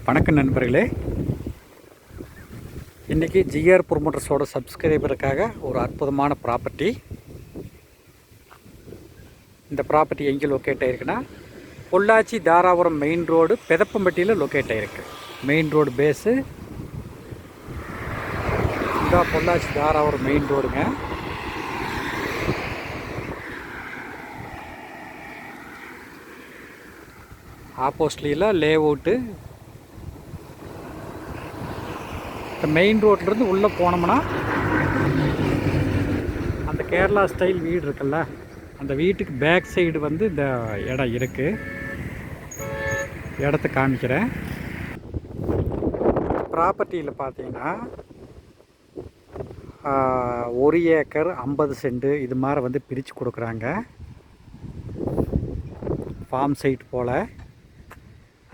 வணக்கம் நண்பர்களே. இன்றைக்கி ஜிஆர் ப்ரொமோட்டர்ஸோட சப்ஸ்கிரைபருக்காக ஒரு அற்புதமான ப்ராப்பர்ட்டி. இந்த ப்ராப்பர்ட்டி எங்கே லொக்கேட் ஆகிருக்குன்னா, பொள்ளாச்சி தாராபுரம் மெயின் ரோடு பெதப்பம்பட்டியில் லொக்கேட் ஆகிருக்கு. மெயின் ரோடு பேஸு இந்த பொள்ளாச்சி தாராபுரம் மெயின் ரோடுங்க. ஆப்போசிட்லியில் லே அவுட்டு. இந்த மெயின் ரோட்லேருந்து உள்ளே போனோம்னா அந்த கேரளா ஸ்டைல் வீடு இருக்குல்ல, அந்த வீட்டுக்கு பேக் சைடு வந்து இந்த இடம் இருக்குது. இடத்த காமிக்கிறேன். ப்ராப்பர்ட்டியில் பார்த்தீங்கன்னா 1 ஏக்கர் 50 சென்ட் இது மாதிரி வந்து பிரித்து கொடுக்குறாங்க. ஃபார்ம் சைட் போல்.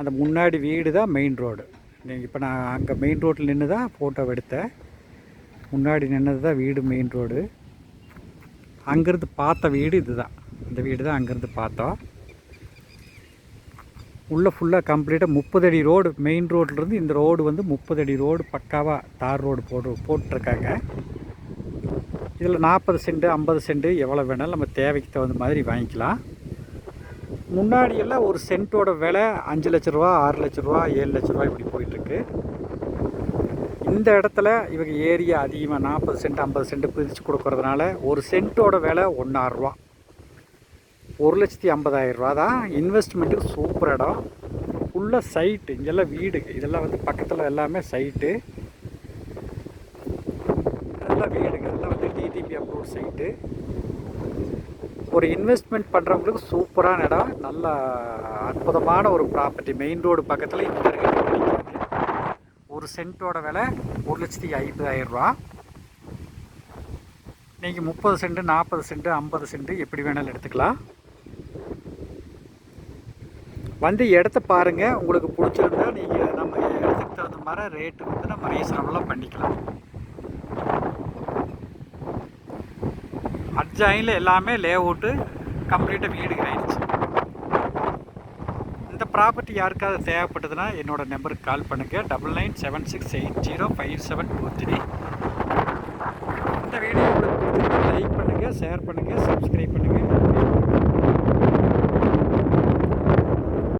அந்த முன்னாடி வீடு தான் மெயின் ரோடு. நீங்கள் இப்போ நான் அங்கே மெயின் ரோட்டில் நின்று தான் ஃபோட்டோ எடுத்தேன். முன்னாடி நின்னது தான் வீடு, மெயின் ரோடு. அங்கேருந்து பார்த்த வீடு இது தான். இந்த வீடு தான் அங்கேருந்து பார்த்தோம். உள்ளே ஃபுல்லாக கம்ப்ளீட்டாக 30 அடி ரோடு. மெயின் ரோட்லேருந்து இந்த ரோடு வந்து 30 அடி ரோடு பக்காவாக தார் ரோடு போட்டிருக்காங்க. இதில் 40 சென்ட் 50 சென்ட் எவ்வளோ வேணாலும் நம்ம தேவைக்கு தகுந்த மாதிரி வாங்கிக்கலாம். முன்னாடியெல்லாம் ஒரு சென்ட்டோட விலை 5 லட்ச ரூபா, 6 லட்ச ரூபா, 7 லட்ச ரூபா இப்படி போயிட்டுருக்கு. இந்த இடத்துல இவங்க ஏரியா அதிகமாக 40 சென்ட் 50 சென்ட் பிரித்து கொடுக்கறதுனால ஒரு சென்ட்டோட விலை 1.5 ரூபா, 1,50,000 ரூபா தான். இன்வெஸ்ட்மெண்ட்டுக்கு சூப்பர் இடம். ஃபுல்லாக சைட்டு. இங்கெல்லாம் வீடு. இதெல்லாம் வந்து பக்கத்தில் எல்லாமே சைட்டு. இதெல்லாம் வீடுங்க. இதெல்லாம் வந்து டிடிபி அப்ரூவ் சைட்டு. ஒரு இன்வெஸ்ட்மெண்ட் பண்ணுறவங்களுக்கு சூப்பரான இடம். நல்ல அற்புதமான ஒரு ப்ராப்பர்ட்டி. மெயின் ரோடு பக்கத்தில் இந்த கிடைக்காது. ஒரு சென்ட்டோட விலை 1,50,000 ரூபா. நீங்கள் 30 சென்ட் 40 சென்ட் 50 சென்ட் எப்படி வேணாலும் எடுத்துக்கலாம். வந்து இடத்த பாருங்கள். உங்களுக்கு பிடிச்சிருந்தா நீங்கள் நம்ம இடத்துக்கு தகுந்த மாதிரி ரேட்டு வந்து நம்ம ரீசனபுளாக பண்ணிக்கலாம். அட்ஜாயினில் எல்லாமே லே அவுட்டு கம்ப்ளீட்டாக வீடுங்க ஆயிடுச்சு. இந்த ப்ராப்பர்ட்டி யாருக்காவது தேவைப்பட்டதுன்னா என்னோடய நம்பருக்கு கால் பண்ணுங்கள். 9976805723. இந்த வீடியோ உங்களுக்கு லைக் பண்ணுங்கள், ஷேர் பண்ணுங்கள், சப்ஸ்கிரைப் பண்ணுங்கள்.